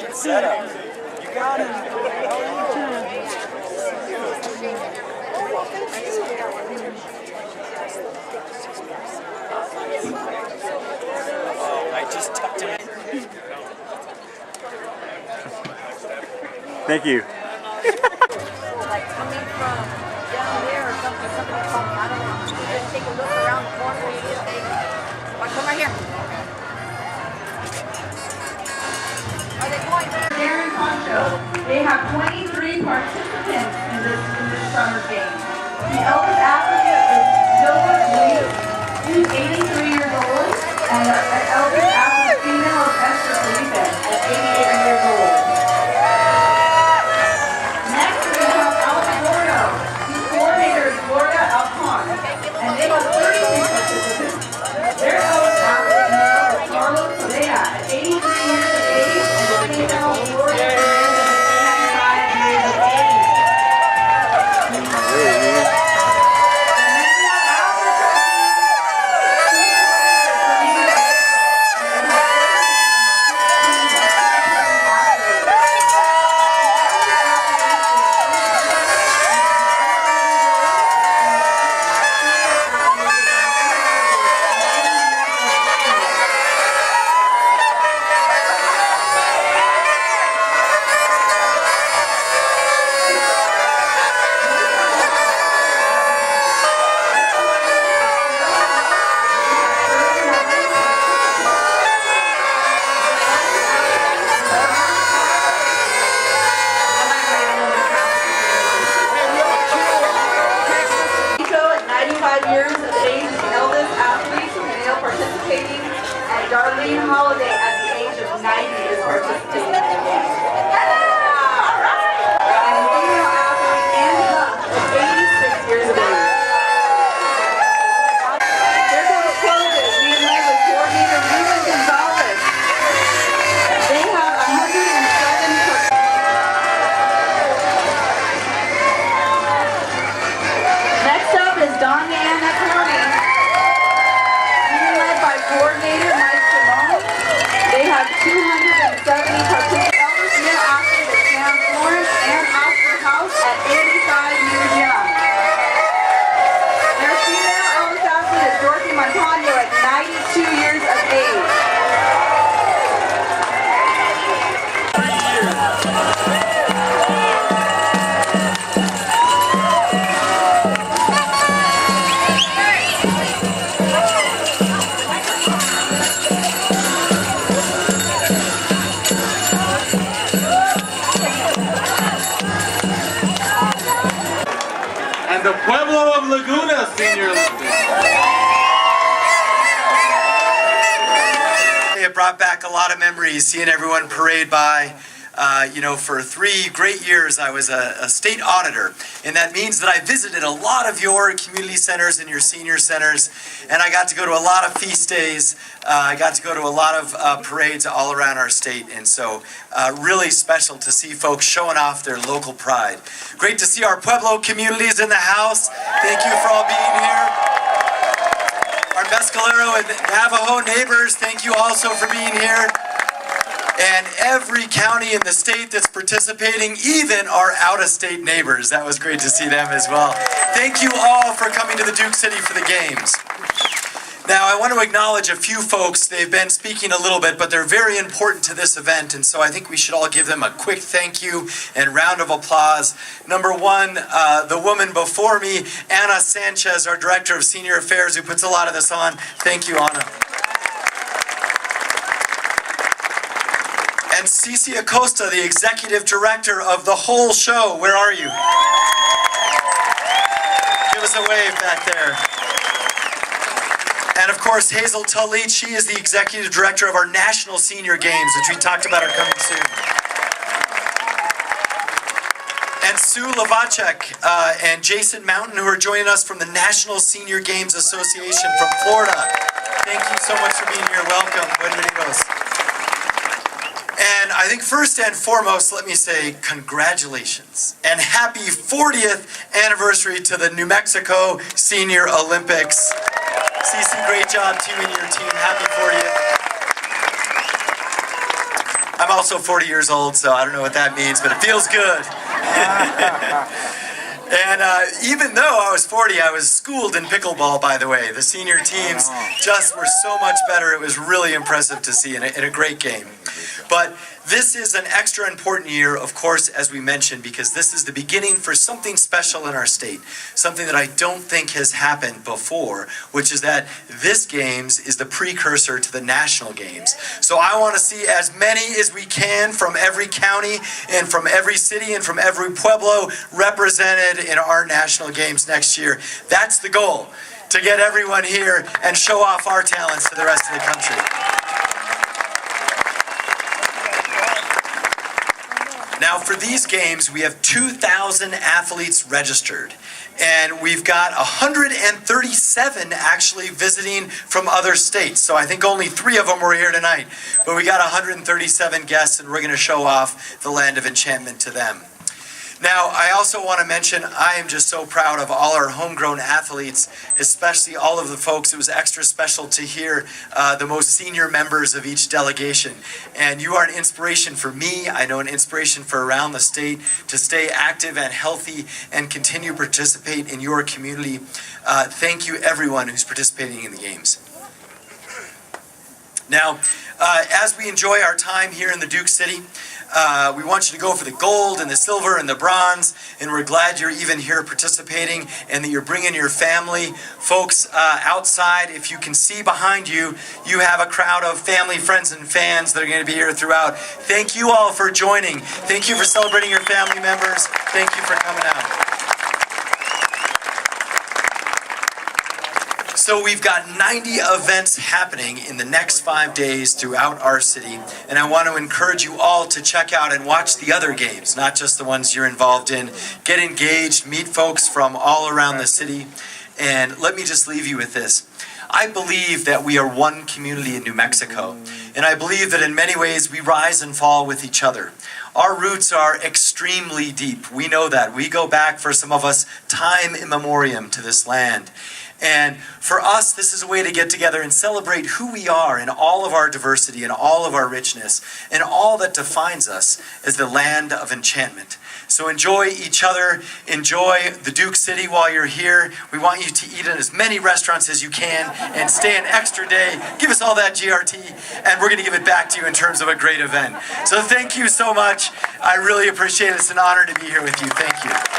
Good setup. You got it. Oh, I just tucked him in. Thank you. Like coming from down there or something, somebody called me, I don't know. You just take a look around the corner and you just say, come right here. Are they going there? Darren Concho. They have 23 participants in this summer game. The eldest applicant is Gilbert Lee, who's 83 years old, and the eldest applicant female is Esther Felipe at 88 years old. Next we have Alba Gordo. His coordinator is Gloria Alcon, and they have 33 participants. Their eldest applicant is Carlos Correa at 83 years of age, and the female Gloria Fernandez at 95 years of age. Years of age, the eldest athlete male participating, and Darlene Holiday at the age of 90 is participating in the game. All right. And female athlete Ann Huff is 86 years of age. Here's how it closes. We have with coordinator Ruben Gonzalez. They have 107 participants. Next up is Don coordinator Mike Simone. They have 270 participants. Eldest male athlete is Sam Florence and Oscar House at 85 years young. Their female eldest athlete is Dorothy Montano at 92 years of age. And the Pueblo of Laguna Senior Olympics. It brought back a lot of memories, seeing everyone parade by. For 3 great years I was a state auditor, and that means that I visited a lot of your community centers and your senior centers, and I got to go to a lot of feast days. I got to go to a lot of parades all around our state, and so really special to see folks showing off their local pride. Great to see our Pueblo communities in the house. Thank you for all being here. Our Mescalero and Navajo neighbors, thank you also for being here. And every county in the state that's participating, even our out-of-state neighbors. That was great to see them as well. Thank you all for coming to the Duke City for the games. Now, I want to acknowledge a few folks. They've been speaking a little bit, but they're very important to this event, and so I think we should all give them a quick thank you and round of applause. Number one, the woman before me, Ana Sanchez, our Director of Senior Affairs, who puts a lot of this on. Thank you, Ana. And Cece Acosta, the Executive Director of the whole show. Where are you? Give us a wave back there. And of course, Hazel Talit, she is the Executive Director of our National Senior Games, which we talked about are coming soon. And Sue Lavacek and Jason Mountain, who are joining us from the National Senior Games Association from Florida. Thank you so much for being here. Welcome. Bienvenidos. And I think first and foremost, let me say congratulations and happy 40th anniversary to the New Mexico Senior Olympics. Cece, great job to you and your team. Happy 40th. I'm also 40 years old, so I don't know what that means, but it feels good. And even though I was 40, I was schooled in pickleball, by the way. The senior teams just were so much better. It was really impressive to see in a great game. But this is an extra important year, of course, as we mentioned, because this is the beginning for something special in our state, something that I don't think has happened before, which is that this Games is the precursor to the National Games. So I want to see as many as we can from every county and from every city and from every pueblo represented in our National Games next year. That's the goal, to get everyone here and show off our talents to the rest of the country. Now, for these games, we have 2,000 athletes registered, and we've got 137 actually visiting from other states. So I think only 3 of them were here tonight, but we got 137 guests, and we're going to show off the Land of Enchantment to them. Now, I also want to mention, I am just so proud of all our homegrown athletes, especially all of the folks. It was extra special to hear the most senior members of each delegation. And you are an inspiration for me, I know an inspiration for around the state, to stay active and healthy and continue to participate in your community. Thank you, everyone who's participating in the games. Now, as we enjoy our time here in the Duke City, we want you to go for the gold and the silver and the bronze, and we're glad you're even here participating and that you're bringing your family. Folks outside, if you can see behind you, you have a crowd of family, friends, and fans that are going to be here throughout. Thank you all for joining. Thank you for celebrating your family members. Thank you for coming out. So we've got 90 events happening in the next 5 days throughout our city, and I want to encourage you all to check out and watch the other games, not just the ones you're involved in. Get engaged, meet folks from all around the city, and let me just leave you with this. I believe that we are one community in New Mexico, and I believe that in many ways we rise and fall with each other. Our roots are extremely deep. We know that. We go back, for some of us, time immemorial to this land. And for us, this is a way to get together and celebrate who we are in all of our diversity and all of our richness and all that defines us as the Land of Enchantment. So enjoy each other, enjoy the Duke City while you're here. We want you to eat in as many restaurants as you can and stay an extra day. Give us all that GRT, and we're going to give it back to you in terms of a great event. So thank you so much. I really appreciate it. It's an honor to be here with you. Thank you.